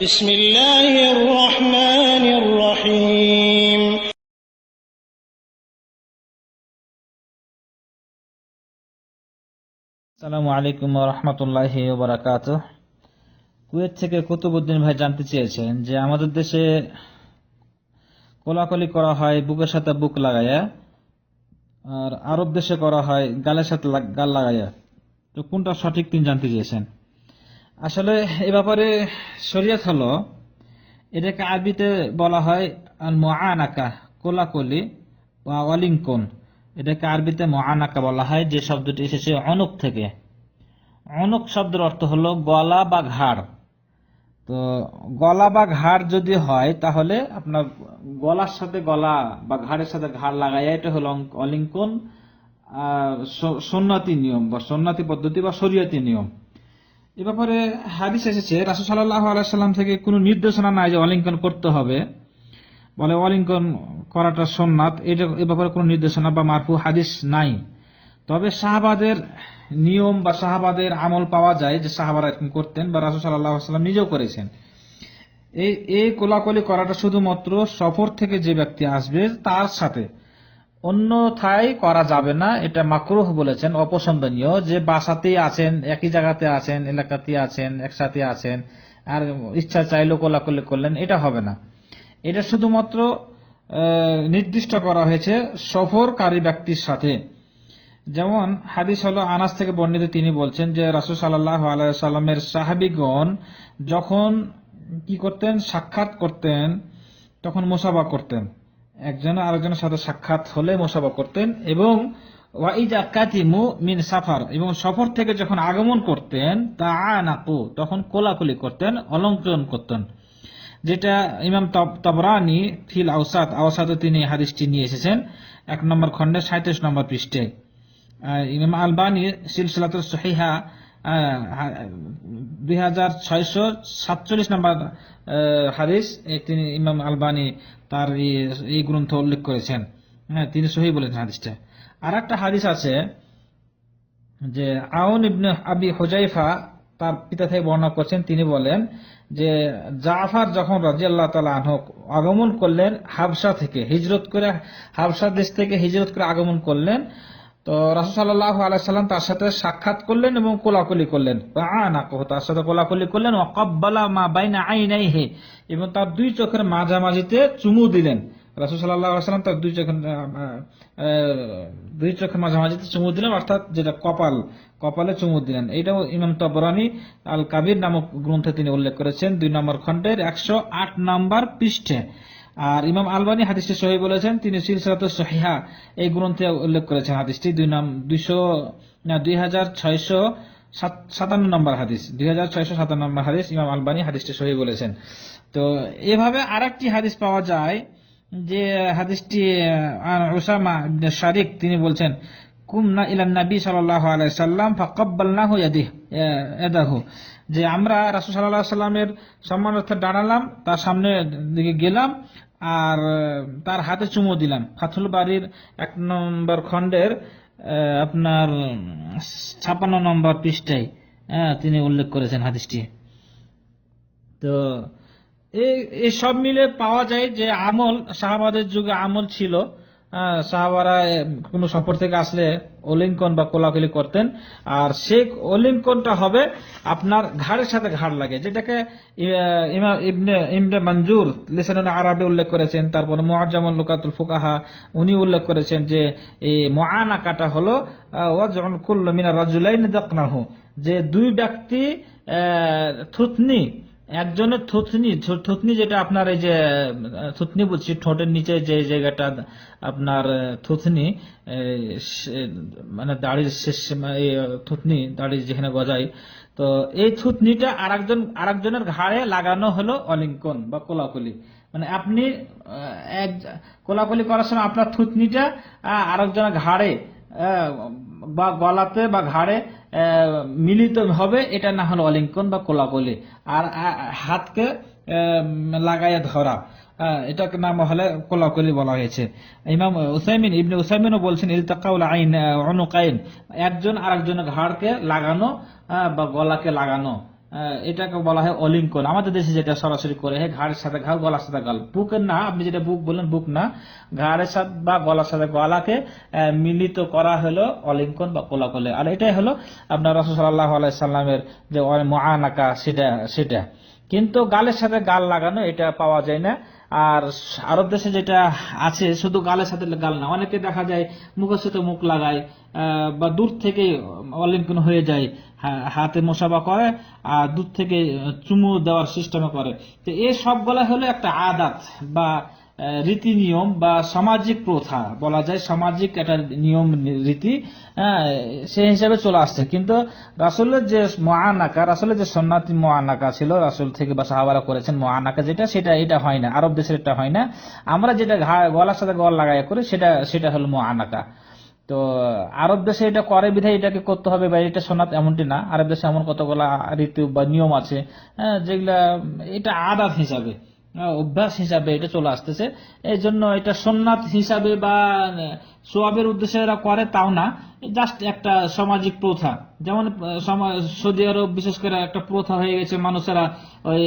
بسم الله الرحمن الرحيم আসসালামু আলাইকুম ওয়া রাহমাতুল্লাহি ওয়া বারাকাতুহু। কুয়েত থেকে কুতুবউদ্দিন ভাই জানতে চেয়েছেন যে আমাদের দেশে কোলাকুলি করা হয় বুকের সাথে বুক লাগায়া, আর আরব দেশে করা হয় গালের সাথে গাল লাগায়া। তো কোনটা সঠিক তিনি জানতে চেয়েছেন। আসলে এ ব্যাপারে শরীয়ত হলো, এটাকে আরবিতে বলা হয় আল মুআনাকা, কোলাকুলি বা অলিঙ্কন। এটাকে আরবিতে মুআনাকা বলা হয়, যে শব্দটি এসেছে অনক থেকে। অনক শব্দের অর্থ হলো গলা বা ঘাড়। তো গলা বা ঘাড় যদি হয় তাহলে আপনার গলার সাথে গলা বা ঘাড়ের সাথে ঘাড় লাগাইয়া, এটা হলো অলিঙ্কন, সুন্নতি নিয়ম বা সুন্নতি পদ্ধতি বা শরীয়তি নিয়ম। এ ব্যাপারে হাদিস এসেছে, রাসূল সাল্লাল্লাহু আলাইহি সাল্লাম থেকে কোনো নির্দেশনা নাই যে অলিঙ্কন করতে হবে, বলে অলিঙ্কন করাটা সুন্নাত। এ ব্যাপারে কোনো নির্দেশনা বা মারফু হাদিস নাই। তবে সাহাবাদের নিয়ম বা সাহাবাদের আমল পাওয়া যায় যে সাহাবারা এরকম করতেন, বা রাসূল সাল্লাল্লাহু আলাইহি সাল্লাম নিজেও করেছেন। এই কোলাকুলি করাটা শুধুমাত্র সফর থেকে যে ব্যক্তি আসবে তার সাথে, অন্যথায় করা যাবে না। এটা মাকরুহ বলেছেন, অপছন্দনীয়। যে বাসাতেই আছেন, একই জায়গাতে আছেন, এলাকাতে আছেন, একসাথে আছেন, আর ইচ্ছা চাইলেও কোলাকুলি করলেন, এটা হবে না। এটা শুধুমাত্র নির্দিষ্ট করা হয়েছে সফরকারী ব্যক্তির সাথে। যেমন হাদিস হলো আনাস থেকে বর্ণিত, তিনি বলছেন যে রাসূল সাল্লাল্লাহু আলাইহি সাল্লামের সাহাবীগণ যখন কি করতেন, সাক্ষাৎ করতেন, তখন মুসাফা করতেন। একজন আরেকজনের সাথে সাক্ষাৎ হলে মুসাফা করতেন। এবং ওয়াইজা কাতিমু মিন সাফার, এবং সফর থেকে যখন আগমন করতেন তাআনাকু, তখন কোলাকুলি করতেন, অলঙ্করণ করতেন। যেটা ইমাম তাবরানী ফিল আওসাতে তিনি হাদিসটি নিয়ে এসেছেন 1 নম্বর খণ্ডে 37 নম্বর পৃষ্ঠায়। ইমাম আলবানী সিলসিলাতুস সহিহা 2647 নম্বর হাদিস তিনি ইমাম আলবানী তার এই গ্রন্থ উল্লেখ করেছেন। হ্যাঁ, তিনি সহিহ বলেছেন হাদিসটা। আর একটা হাদিস আছে যে আউন ইবনে আবি হুজাইফা তার পিতা থেকে বর্ণনা করছেন, তিনি বলেন যে জাফর যখন রাদিয়াল্লাহু তাআলা আনহু আগমন করলেন হাবশা থেকে, হিজরত করে, হাবশা দেশ থেকে হিজরত করে আগমন করলেন, তো রাসূল সাল্লাল্লাহু আলাইহি সাল্লাম তার সাথে সাক্ষাৎ করলেন এবং কোলাকুলি করলেন, তার সাথে কোলাকুলি করলেন। ওয়া ক্বাব্বালা মা বাইনা আইনাইহি, এবং তার দুই চোখের মাঝামাঝিতে চুমু দিলেন। রাসূল সাল্লাল্লাহু আলাইহি সাল্লাম তার দুই চোখের মাঝামাঝিতে চুমু দিলেন, অর্থাৎ যেটা কপালে চুমু দিলেন। এটাও ইমাম তাবরানী আল কাবির নামক গ্রন্থে তিনি উল্লেখ করেছেন 2 নম্বর খণ্ডের 108 নম্বর পৃষ্ঠাে। আর ইমাম আলবানী হাদিসটি সহিহ বলেছেন, তিনি সিলসিলাতুস সহিহা এই গ্রন্থে উল্লেখ করেছেন হাদিসটি 2657 নম্বর হাদিস, 2657 নম্বর হাদিস ইমাম আলবানী হাদিসটি সহিহ বলেছেন। তো এভাবে আরেকটি হাদিস পাওয়া যায়, যে হাদিসটি উসামা ইবনে শারিক তিনি বলছেন, কুমনা ইলান নবী সাল্লাল্লাহু আলাইহি সাল্লাম ফাকাব্বালনাহু ইয়াদাহু, যে আমরা রাসূল সাল্লাল্লাহু আলাইহি সাল্লামের সম্মানার্থে দাঁড়ালাম, তার সামনে দিকে গেলাম, আর তার হাতে চুমু দিলাম। ফাথুল বারীর 1 নম্বর খণ্ডের আপনার 56 নম্বর পৃষ্ঠায় তিনি উল্লেখ করেছেন হাদিসটি। তো এই সব মিলে পাওয়া যায় যে আমল সাহাবাদের যুগে আমল ছিল। সাহাবারা কোনো সফর থেকে আসলে অলিঙ্কন বা কোলাকুলি করতেন, আর সেই অলিঙ্কনটা হবে আপনার ঘাড়ের সাথে ঘাড় লাগে, যেটাকে ইমাম ইবনে মঞ্জুর লিসানুল আরাবে উল্লেখ করেছেন। তারপর মুআজ্জামুল লুকাতুল ফুকাহা উনি উল্লেখ করেছেন যে এই মুআনাকাটা হলো ওয়াজউল কুল্লু মিনার রাজুলাইনি দাকনাহু, যে দুই ব্যক্তি থুতনি, একজনের থুতনি যেটা আপনার এই যে থুতনি বুঝছি ঠোঁটের নিচে যে জায়গাটা আপনার থুতনি, মানে দাড়ির শেষ থুতনি, দাড়ি যেখানে গজায়, তো এই থুতনিটা আরেকজনের ঘাড়ে লাগানো হলো অলিঙ্কন বা কোলাকুলি। মানে আপনি কোলাকুলি করার সময় আপনার থুতনিটা আরেকজনের ঘাড়ে বা গলাতে বা ঘাড়ে মিলিত হবে, এটা না হলো অলিঙ্কন বা কোলাকুলি। আর হাতকে লাগাইয়া ধরা, এটাকে নাম হলে কোলাকুলি বলা হয়েছে। ইমাম ইবনে উসাইমিনও বলছেন ইলতাকাউল উনুকাইন, একজন আরেকজনের ঘাড়কে লাগানো বা গলাকে লাগানো, এটাকে বলা হয় অলিঙ্কন। আমাদের দেশে যেটা সরাসরি করে হয় ঘাড়ের সাথে ঘাড়, গলার সাথে গাল, বুকের না, আপনি যেটা বুক বললেন বুক না, ঘাড়ের সাথে বা গলার সাথে গলাকে মিলিত করা হলো অলিঙ্কন বা কোলাকুলি। আর এটাই হলো আপনার রাসূল সাল্লাল্লাহু আলাইহি সাল্লামের যে মুআনাকা, সেটা কিন্তু গালের সাথে গাল লাগানো এটা পাওয়া যায় না। আর আরব দেশে যেটা আছে শুধু গালের সাথে গাল না, অনেকে দেখা যায় মুখের সাথে মুখ লাগায় বা দূর থেকে অলিঙ্কন হয়ে যায়, হাতে মোসাফা করে আর দূর থেকে চুমু দেওয়ার সিস্টেমে করে। তো এই সবগুলা হলো একটা আদাত বা রীতি নিয়ম বা সামাজিক প্রথা বলা যায়, সামাজিক একটা নিয়ম রীতি সেই হিসাবে চলে আসছে। কিন্তু রাসূলের যে মুআনাকা, রাসূলের যে সুন্নাতি মুআনাকা ছিল রাসূল থেকে বা সাহাবারা করেছেন মুআনাকা, এটা হয় না, আরব দেশের এটা হয় না। আমরা যেটা গলার সাথে গলা লাগাই করি সেটা হলো মুআনাকা। তো আরব দেশে এটা করে বিধায় এটাকে করতে হবে বা এটা সুন্নাত এমনটি না। আরব দেশে এমন কতগুলা রীতি বা নিয়ম আছে যেগুলা এটা আদাত হিসাবে, অভ্যাস হিসাবে এটা চলে আসতেছে। এই জন্য এটা সুন্নাত হিসাবে বা সোয়াবের উদ্দেশ্যে এরা করে তাও না, জাস্ট একটা সামাজিক প্রথা। যেমন সৌদি আরব বিশেষ করে একটা প্রথা হয়ে গেছে, মানুষেরা ওই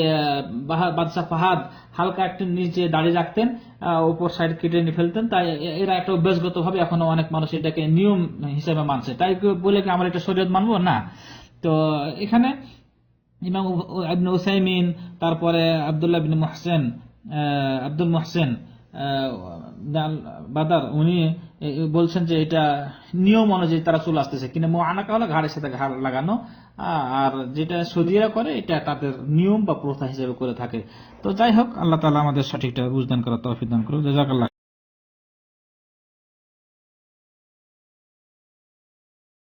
বাদশাহ ফাহাদ হালকা একটু নিচে দাঁড়িয়ে রাখতেন, উপর সাইড কেটে নিয়ে ফেলতেন। তাই এরা একটা অভ্যাসগত ভাবে এখনো অনেক মানুষ এটাকে নিয়ম হিসেবে মানছে। তাই বলে কি আমরা এটা শরীয়ত মানবো না? তো এখানে ইমাম ইবনে উসাইমিন, তারপরে আব্দুল মুহসিন বাদার, উনি বলছেন যে এটা নিয়ম অনুযায়ী তারা চলে আসতেছে। কিন্তু মুআনাকা হলো ঘাড়ের সাথে ঘাড় লাগানো, আর যেটা সৌদিরা করে এটা তাদের নিয়ম বা প্রথা হিসেবে করে থাকে। তো যাই হোক, আল্লাহ তাআলা আমাদের সঠিকটা বুঝদান করার তৌফিক দান করুন। জাযাকাল্লাহ।